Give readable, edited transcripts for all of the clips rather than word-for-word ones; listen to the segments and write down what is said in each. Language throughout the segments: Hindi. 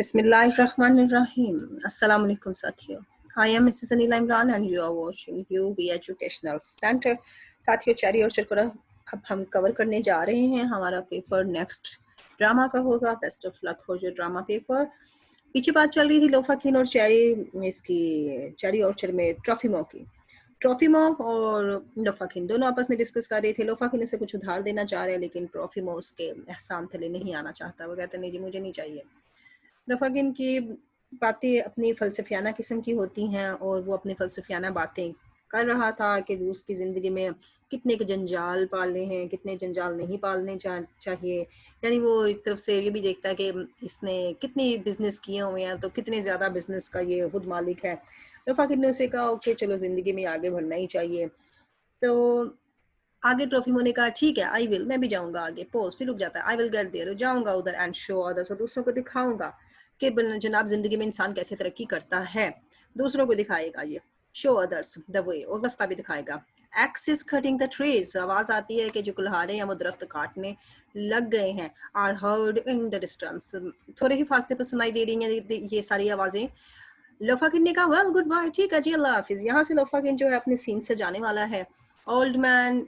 Bismillahirrahmanirrahim. Assalamu alaikum साथियों. I am Mrs. Anila Imran and you are watching UB Educational Center. साथियों, चेरी ऑर्चर्ड को अब हम कवर करने जा रहे हैं. हमारा पेपर नेक्स्ट ड्रामा का होगा. Best of luck for your drama paper. पीछे बात चल रही थी लोफाकिन और चेरी, इसकी चेरी ऑर्चर्ड में ट्रॉफीमो की. ट्रॉफीमो और लोफाकिन दोनों आपस में डिस्कस कर रहे थे. लोफाकिन उसे कुछ उधार देना चाह रहे हैं, लेकिन ट्रॉफीमो उसके एहसान तले नहीं आना चाहता. वो कहते नहीं जी, मुझे नहीं चाहिए. लोफाकिन की बातें अपनी फ़लसफ़ियाना किस्म की होती हैं और वो अपनी फ़लसफ़ियाना बातें कर रहा था कि रूस की ज़िंदगी में कितने के जंजाल पालने हैं, कितने जंजाल नहीं पालने चाहिए. यानी वो एक तरफ से ये भी देखता है कि इसने कितनी बिज़नेस किए हुए हैं, तो कितने ज़्यादा बिज़नेस का ये खुद मालिक है. लोफाकिन ने उसे कहा ओके चलो ज़िंदगी में आगे बढ़ना ही चाहिए. तो आगे ट्रॉफीमो ने कहा ठीक है, आई विल, मैं भी जाऊंगा आगे. पोज फिर रुक जाता है. आई विल गेट देयर, जाऊंगा उधर एंड शो अदर्स, और दूसरों को दिखाऊंगा कि जनाब जिंदगी में इंसान कैसे तरक्की करता है. दूसरों को दिखाएगा ये, शो अदर्स द वे, और रास्ता भी दिखाएगा. X is cutting the trees, आवाज आती है कि जो कुल्हाड़े हैं वो दरख्त काटने लग गए हैं. Are heard in the distance, थोड़े ही फासले पर सुनाई दे रही हैं ये सारी आवाजें. लोफाकिन ने कहा वेल गुड बाय, ठीक है जी, अल्लाह हाफिज. यहाँ से लोफाकिन जो है अपने सीन से जाने वाला है. ओल्ड मैन,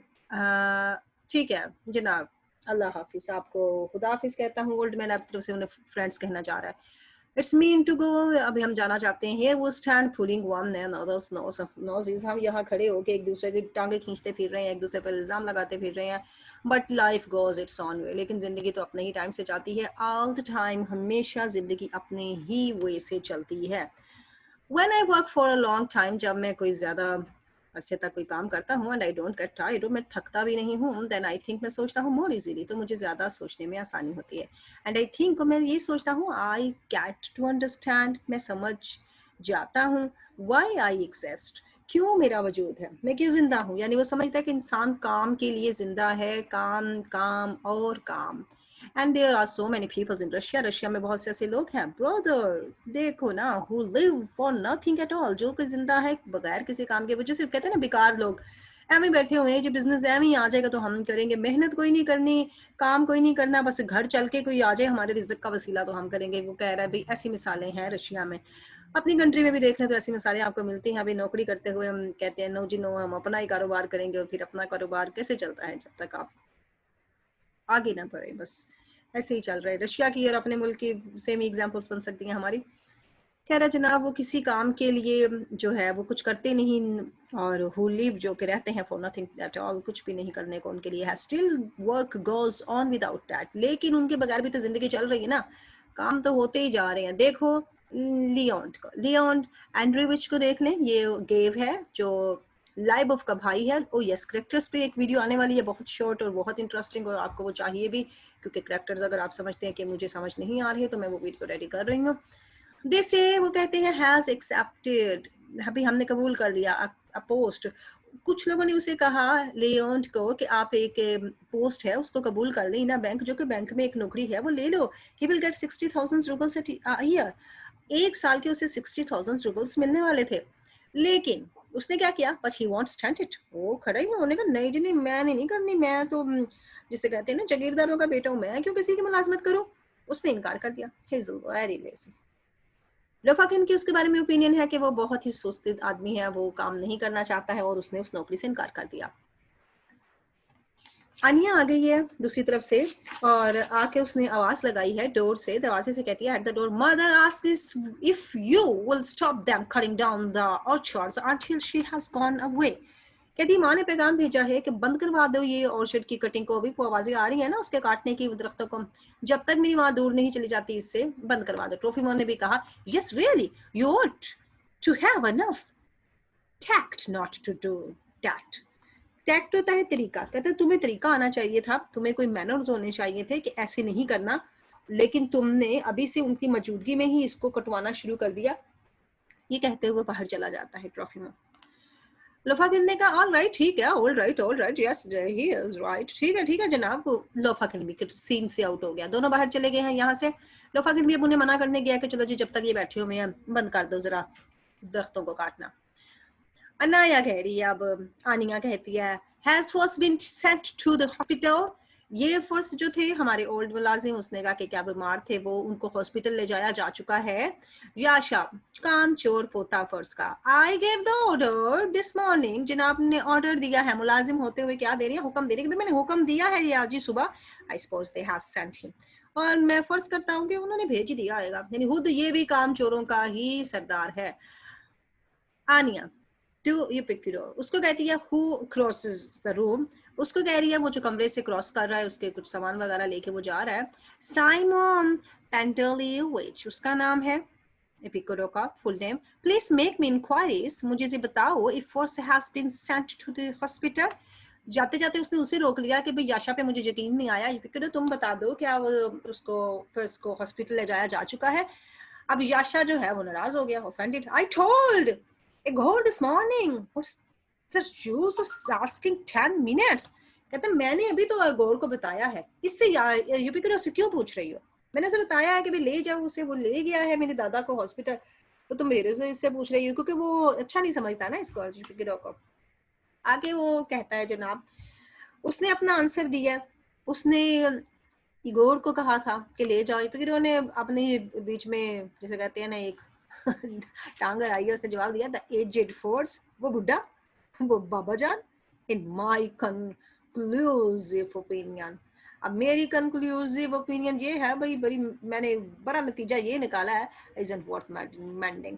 ठीक है जनाब, अल्लाह हाफिज, आपको खुदा हाफिज कहता हूँ. ओल्ड मैन आपकी तरफ से उन्हें फ्रेंड्स कहना चाह रहा है. इट्स मीन टू गो, अभी हम जाना चाहते हैं. हियर वो stand pulling one and others nose, हम यहाँ खड़े होके एक दूसरे की टांगे खींचते फिर रहे हैं, एक दूसरे पर इल्ज़ाम लगाते फिर रहे हैं. But life goes it's on way, लेकिन ज़िंदगी तो अपने ही टाइम से जाती है. ऑल द टाइम, हमेशा ज़िंदगी अपने ही वे से चलती है. When I work for a long time, जब मैं कोई ज़्यादा अरसे तक कोई काम करता हूँ and I don't get tired, और मैं थकता भी नहीं हूँ, then I think, मैं सोचता हूँ more easily, तो मुझे ज़्यादा सोचने में आसानी होती है. And I think, मैं ये सोचता हूँ, I get to understand, मैं समझ जाता हूँ, why I exist, क्यों मेरा वजूद है, मैं क्यों जिंदा हूँ. यानी वो समझता है कि इंसान काम के लिए जिंदा है, काम काम और काम. And there are so many people in Russia. Russia में बहुत से ऐसे लोग हैं, ब्रदर देखो ना, who live for nothing at all, जो कि जिंदा है बगैर किसी काम के. वजह से कहते हैं ना बेकार लोग, एवं बैठे हुए हैं, जो बिजनेस एवं ही आ जाएगा तो हम करेंगे, मेहनत कोई नहीं करनी, काम कोई नहीं करना, बस घर चल के कोई आ जाए हमारे रिज़्क का वसीला तो हम करेंगे. वो कह रहा है भाई, ऐसी मिसालें हैं रशिया में. अपनी कंट्री में भी देख लें तो ऐसी मिसालें आपको मिलती हैं. अभी नौकरी करते हुए हम कहते हैं नो जी नो, हम अपना ही कारोबार करेंगे, और फिर अपना कारोबार कैसे चलता है जब तक आप आगे ना बढ़े. बस ऐसे ही चल रहा है. रशिया की और अपने मुल्क की सेम एग्जांपल्स बन सकती हैं हमारी. कह रहा जनाब वो किसी काम के लिए जो है वो कुछ करते नहीं, और हु लिव, जो कि रहते हैं फॉर नथिंग एट ऑल, कुछ भी नहीं करने को उनके लिए है. Still work goes on without that, लेकिन उनके बगैर भी तो जिंदगी चल रही है ना, काम तो होते ही जा रहे हैं. देखो लियोन एंड्रीविच को देख लें, ये गेव है जो लाइबोफ का भाई है. ओ यस, करेक्टर्स पे एक वीडियो आने वाली है, बहुत शॉर्ट और बहुत इंटरेस्टिंग, और आपको वो चाहिए भी, क्योंकि करेक्टर्स अगर आप समझते हैं कि मुझे समझ नहीं आ रही है तो मैं वो वीडियो रेडी कर रही हूँ. दिस वो कहते हैं हैज एक्सेप्टेड, अभी हमने कबूल कर लिया अ पोस्ट. कुछ लोगों ने उसे कहा लियोन को कि आप एक पोस्ट है उसको कबूल कर लें ना, बैंक, जो कि बैंक में एक नौकरी है वो ले लो. He will get 60,000 roubles a year, एक साल के उसे 60,000 रूबल्स मिलने वाले थे. लेकिन उसने क्या किया, but he want stand it, वो खड़ा ही उन्होंने कहा नहीं जी नहीं, मैं नहीं करनी, मैं तो जिसे कहते हैं ना जागीरदारों का बेटा हूँ, मैं क्यों किसी की मुलाजमत करूँ. उसने इनकार कर दिया. हिज़ल वेरी लेज़ी. लोफाकिन की उसके बारे में ओपिनियन है कि वो बहुत ही सुस्त आदमी है, वो काम नहीं करना चाहता है, और उसने उस नौकरी से इनकार कर दिया. अनिया आ गई है दूसरी तरफ से, और आके उसने आवाज लगाई है डोर से, दरवाजे से कहती है at the door, mother asks if you will stop them cutting down the orchards until she has gone away. कहती माँ ने पैगाम भेजा है कि बंद करवा दो ये ऑर्चर्ड की कटिंग को. अभी वो आवाजें आ रही है ना उसके काटने की दरख्तों को, जब तक मेरी माँ दूर नहीं चली जाती इससे बंद करवा दो. ट्रॉफीमो ने भी कहा yes really you ought to have enough tact not to do that. Tact होता है तरीका, कहते हैं तुम्हें तरीका आना चाहिए था, तुम्हें कोई मैनर्स होने चाहिए थे कि ऐसे नहीं करना, लेकिन तुमने अभी से उनकी मौजूदगी में ही इसको कटवाना शुरू कर दिया. ये कहते हुए बाहर चला जाता है ट्रॉफीमो. लोफाकिन ने कहा ऑल राइट, ठीक है, all right yes he is right, ठीक है जनाब. लोफाकिन भी सीन से आउट हो गया, दोनों बाहर चले गए हैं यहाँ से. लोफाकिन भी अब उन्हें मना करने गया कि चलो जी जब तक ये बैठे हुए हैं बंद कर दो जरा दरख्तों को काटना. अनाया कह रही है, अब आनिया कहती है has Firs been sent to the hospital, ये फर्स्ट जो थे हमारे ओल्ड मुलाजिम, उसने कहा कि क्या बीमार थे वो, उनको हॉस्पिटल ले जाया जा चुका है। याशा, काम चोर पोता फर्ज का, I gave the order this morning, जनाब ने ऑर्डर दिया है, मुलाजिम होते हुए क्या दे रही है, हुक्म दे रही है कि मैंने हुक्म दिया है ये आज ही सुबह, I suppose they have sent him, और मैं फर्ज करता हूँ कि उन्होंने भेज ही दिया आएगा, यानी खुद ये भी काम चोरों का ही सरदार है। आनिया, टू यू पिक योर, उसको कहती है हु क्रॉसेस द रूम, उसको कह रही है वो जो कमरे से क्रॉस कर रहा है, उसके कुछ सामान वगैरह लेके वो जा रहा है। साइमन पेंटलियोविच उसका नाम है, एपिकोडो का full name. Please make me inquiries, मुझे ये बताओ if Firs has been sent to the hospital. जाते जाते उसने उसे रोक लिया कि भाई याशा पे मुझे यकीन नहीं आया, एपिकोडो तुम बता दो क्या वो उसको फर्स्ट को हॉस्पिटल ले जाया जा चुका है। अब याशा जो है वो नाराज हो गया, offended, I told Igor this morning, what's the use of asking 10 minutes? कहते मैंने अभी तो अगोर को बताया है, इससे यूपिक्रो से क्यों पूछ रही हो, मैंने उसे बताया है कि भाई ले जाओ उसे, वो ले गया है मेरे दादा को हॉस्पिटल, तो तुम मेरे से इससे पूछ रही हो, क्योंकि वो अच्छा नहीं समझता ना इसको, यूपिक्रो को। आगे वो कहता है जनाब, उसने अपना आंसर दिया, उसने इगोर को कहा था कि ले जाओ, यूपिक्रो ने अपने बीच में जैसे कहते हैं ना एक टांगर आई है, उसने जवाब दिया द एजेड फोर्स, वो बुढ़ा, वो बाबा जान, इन माय कंक्लूसिव ओपिनियन। अब मेरी कंक्लूसिव ओपिनियन ये है भाई, बड़ी मैंने बड़ा नतीजा ये निकाला है, इजंट वर्थ मेंडिंग,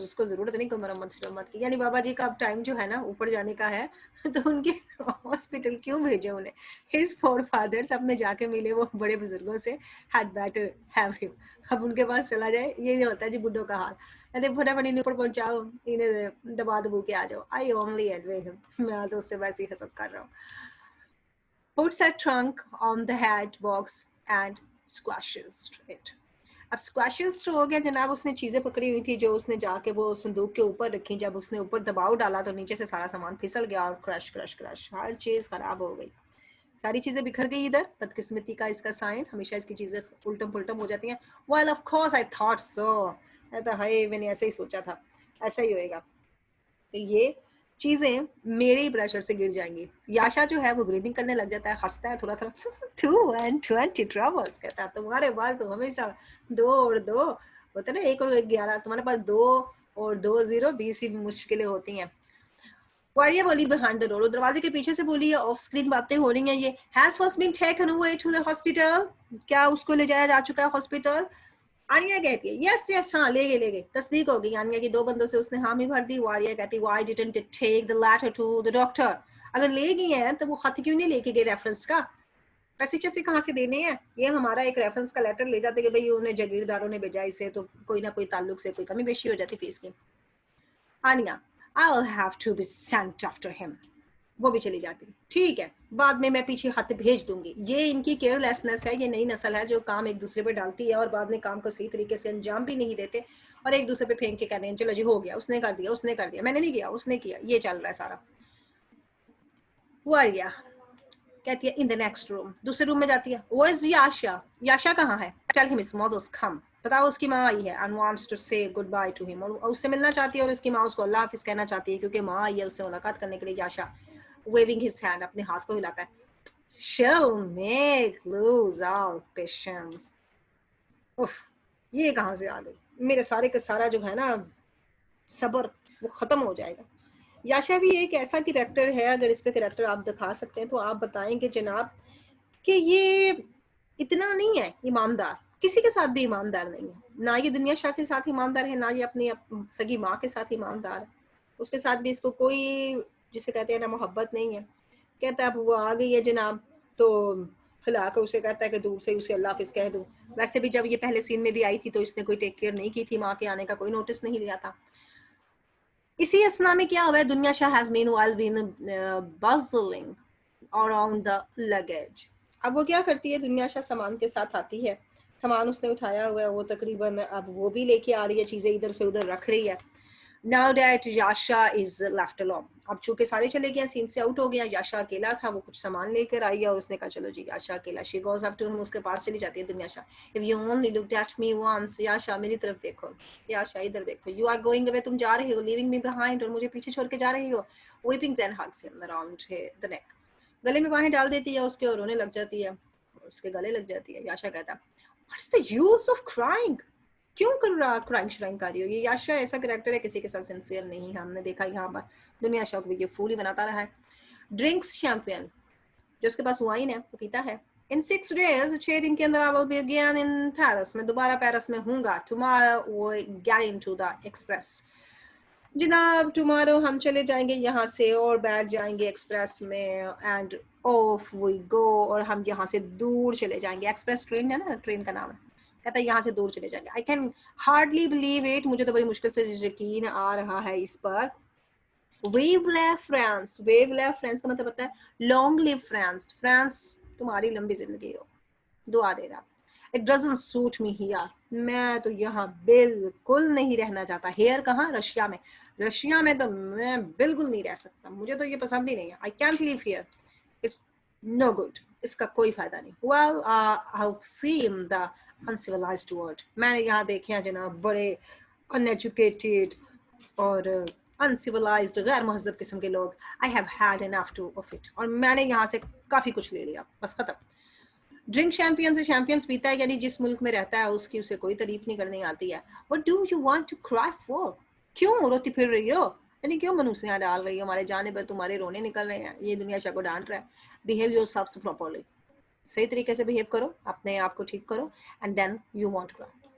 उसको जरूरत नहीं मरम्मत की, यानी बाबा जी का अब टाइम जो है ना ऊपर जाने का है, तो उनके हॉस्पिटल क्यों भेजे उन्हें, हिज फोर फादर्स अपने जाके मिले वो बड़े बुजुर्गों से, हैड बेटर हैव हिम, अब उनके पास चला जाए, ये होता है जी बुड्ढों का हाल, कहते फटाफट इन्हें ऊपर पहुंचाओ, इन्हें दबा दबू के आ जाओ, आई ओनली एडवे हिम, मैं तो उससे वैसे ही हसद कर रहा हूँ। Puts her trunk on the hat box and squashes it. अब स्क्वैशेस तो हो गया जनाब, उसने चीजें पकड़ी हुई थी जो उसने जाके वो संदूक के ऊपर रखी, जब उसने ऊपर दबाव डाला तो नीचे से सारा सामान फिसल गया और क्रश क्रश क्रश हर चीज खराब हो गई, सारी चीजें बिखर गई इधर, बदकिस्मती का इसका साइन, हमेशा इसकी चीजें उल्टम पुल्टम हो जाती हैं। Well of course I thought so, हाय मैंने ऐसे ही सोचा था, ऐसा ही होएगा, तो ये चीजें मेरे ही प्रेशर से गिर जाएंगी। याशा जो है वो ब्रीदिंग करने लग जाता है, हंसता है थोड़ा थोड़ा, 2 and 20 ट्रबल्स, कहता है तुम्हारे पास तो हमेशा 2 और 2 होता है ना, 1 और 11, तुम्हारे पास 2 और 2 0 20 ही मुश्किलें होती हैं। वारिया बोली बिहाइंड द डोर, दरवाजे के पीछे से बोली है, ऑफ स्क्रीन बातें हो रही हैं ये, has Firs been taken away to the hospital, क्या उसको ले जाया जा चुका है हॉस्पिटल। आनिया कहती है यस यस, हाँ ले गए, तस्दीक हो गई आनिया की, 2 बंदों से उसने हामी भर दी। वारिया कहती why didn't it take the letter to the doctor, अगर ले गई हैं तो वो खत क्यों नहीं लेके गए रेफरेंस का, पैसे कैसे कहाँ से देने हैं, ये हमारा एक रेफरेंस का लेटर ले जाते कि भाई उन्हें जागीरदारों ने भेजा इसे, तो कोई ना कोई ताल्लुक से कोई कमी बेशी हो जाती फीस की। आनिया, I'll have to be sent after him, वो भी चली जाती, ठीक है बाद में मैं पीछे खत भेज दूंगी। ये इनकी केयरलेसनेस है, ये नई नस्ल है जो काम एक दूसरे पे डालती है और बाद में काम को सही तरीके से अंजाम भी नहीं देते और एक दूसरे पे फेंक के कहते हैं चलो जी हो गया, उसने कर दिया, मैंने नहीं किया उसने किया, ये चल रहा है सारा। वो आ गया, कहती है इन द नेक्स्ट रूम, दूसरे रूम में जाती है, वो इज याशा, याशा कहाँ है, टेल हिम हिज मदर्स कम, बताओ उसकी माँ आई है, एंड वांट्स टू से गुड बाय टू हिम, और उससे मिलना चाहती है और उसकी माँ उसको अल्लाह हाफिज कहना चाहती है क्योंकि माँ आई है उससे मुलाकात करने के लिए। याशा वेविंग हिज हैंड, अपने हाथ को हिलाता है, she'll make lose all patience, उफ ये कहाँ से आ गई, मेरे सारे का सारा जो है ना सबर वो खत्म हो जाएगा। याशा भी एक ऐसा कैरेक्टर है, अगर इस पे कैरेक्टर आप दिखा सकते हैं तो आप बताएंगे जनाब कि ये इतना नहीं है ईमानदार, किसी के साथ भी ईमानदार नहीं है, ना ये दुनिया शाह के साथ ईमानदार है, ना ये अपनी सगी माँ के साथ ईमानदार है, उसके साथ भी इसको कोई जिसे कहते हैं ना मोहब्बत नहीं है। कहता है अब वो आ गई है जनाब तो हिला कर उसे कहता है कि दूर से उसे अल्लाह हाफिज कह दूं, वैसे भी जब ये पहले सीन में भी आई थी तो इसने कोई टेक केयर नहीं की थी, माँ के आने का कोई नोटिस नहीं लिया था। इसी असना में क्या हुआ है, Dunyasha has meanwhile been buzzing around the luggage. अब वो क्या करती है, दुनिया शाह सामान के साथ आती है, सामान उसने उठाया हुआ है वो तकरीबन अब वो भी लेके आ रही है, चीजें इधर से उधर रख रही है। Now that Yasha is left alone, अब चूंकि सारे चले गए, सीन से आउट हो गया, याशा अकेला था, वो कुछ सामान लेकर आई है और उसने कहा चलो जी याशा अकेला, she goes up to him, उसके पास चली जाती है दुनिया Shah, if you only looked at me once, याशा मेरी तरफ देखो, याशा इधर देखो, you are going away, तुम जा रही हो, leaving me behind, और मुझे पीछे छोड़ के जा रही हो, weeping then hugs him around the neck, गले में बाहें डाल देती है उसके और रोने लग जाती है, उसके गले लग जाती है। याशा कहता है what's the use of crying, क्यों कर रहा क्राइंग श्राइंग कर रही हो। ये याशा ऐसा करेक्टर है किसी के साथ सिंसियर नहीं, हमने देखा यहाँ पर दुनिया शौक भी ये फूल ही बनाता रहा है। ड्रिंक्स चैंपियन, जो उसके पास वाइन है वो पीता है। इन 6 days, 6 दिन के अंदर I will be again in Paris, मैं दोबारा पेरिस में हूँगा। Tomorrow we get into the express, जनाब टुमारो हम चले जाएंगे यहाँ से और बैठ जाएंगे एक्सप्रेस में, एंड ऑफ वी गो, और हम यहाँ से दूर चले जाएंगे। एक्सप्रेस ट्रेन है ना, ट्रेन का नाम है। कहता है यहाँ से दूर चले जाएंगे। I can hardly believe it, मुझे तो बड़ी मुश्किल से यकीन आ रहा है इस पर। Wave live France, wave live France का मतलब होता है लॉन्ग लिव फ्रांस, फ्रांस तुम्हारी लंबी जिंदगी हो, दुआ दे रहा। It doesn't suit me here, मैं तो यहाँ बिल्कुल नहीं रहना चाहता। हेयर कहाँ, रशिया में, रशिया में तो मैं बिल्कुल नहीं रह सकता, मुझे तो ये पसंद ही नहीं है। I can't live here, it's no good, इसका कोई फायदा नहीं। Well I have seen the uncivilised world, मैंने यहाँ देखे हैं जनाब बड़े अनएजुकेटेड और अनसिविलाइज्ड गैर महजब किस्म के लोग। I have had enough two of it, और मैंने यहाँ से काफ़ी कुछ ले लिया, बस ख़त्म। ड्रिंक चैंपियन से चैंपियंस पीता है, यानी जिस मुल्क में रहता है उसकी उसे कोई तारीफ नहीं करनी आती है। What do you want to cry for, क्यों रोती फिर रही हो, यानी क्यों मनूसियाँ डाल रही हो हमारे जाने पर, तुम्हारे रोने निकल रहे हैं। ये दुनिया को डांट रहा है। बिहेव योरसेल्फ प्रॉपर्ली, सही तरीके से बिहेव करो, अपने आप को ठीक करो, and then you want cry.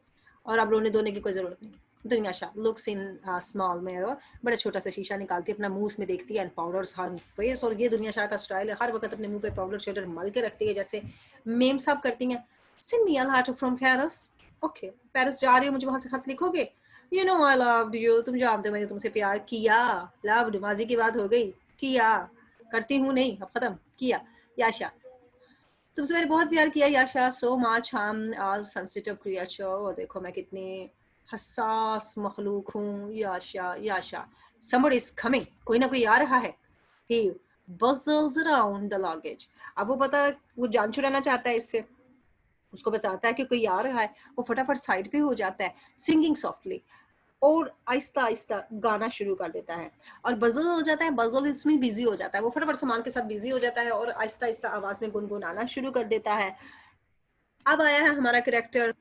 और अब रोने धोने की कोई ज़रूरत नहीं। Dunyasha looks in small mirror, बड़ा छोटा सा शीशा निकालती है, अपना मुंह में देखती है, एंड पाउडर्स हर फेस। और ये दुनिया शाह का स्टाइल है, हर वक्त अपने मुंह पे पाउडर शाउडर मल के रखती है, जैसे मेम साहब करती हैं। Send me a letter from Paris, okay Paris जा रही हो, मुझे वहाँ से खत लिखोगे। You know I loved you, तुम जानते हो मैंने तुमसे प्यार किया। लव्ड माजी की बात हो गई, किया, करती हूँ नहीं, अब खत्म, किया। याशा तुमसे मैंने बहुत प्यार किया याशा, सो मच, हम आज सेंसिटिव क्रिएचर, और देखो मैं कितनी हसास मखलूक हूँ। याशा याशा somebody is coming, कोई ना कोई आ रहा है। he buzzles around the luggage, अब वो पता वो जान छुड़ाना चाहता है इससे, उसको बताता है कि कोई आ रहा है, वो फटाफट साइड पे हो जाता है, सिंगिंग सॉफ्टली, और आहिस्ता आहिस्ता गाना शुरू कर देता है। और बजल हो जाता है, बजल इसमें बिजी हो जाता है, वो फटाफट सामान के साथ बिजी हो जाता है और आहिस्ता आहिस्ता आवाज में गुनगुनाना शुरू कर देता है। अब आया है हमारा करेक्टर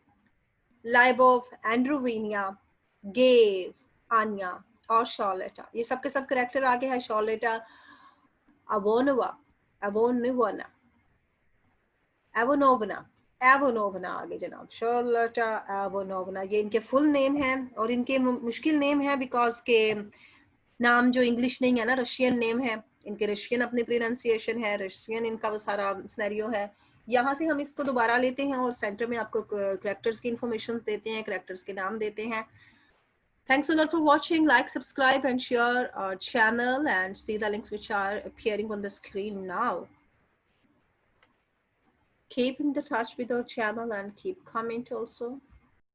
लाइबोव, एंड्रोविनिया, गेव, आन्या और शॉर्लेटा। ये सब के सब करेक्टर आगे है। शॉर्लेटा अवोनोवा, अवोनोवना, एवोनोवना, एवोनोवना आगे जनाब, शॉर्लेटा एवोनोवना, ये इनके फुल नेम है, और इनके मुश्किल नेम है बिकॉज के नाम जो इंग्लिश नहीं है ना, रशियन नेम है इनके, रशियन अपनी प्रोनाउंसिएशन है, रशियन इनका वो सारा सिनेरियो है। यहाँ से हम इसको दोबारा लेते हैं और सेंटर में आपको करेक्टर्स की इंफॉर्मेशन देते हैं, करेक्टर्स के नाम देते हैं। Thanks a lot for watching. Like, subscribe, and share our channel, and see the links which are appearing on the screen now. Keep in the touch with our channel and keep comment also.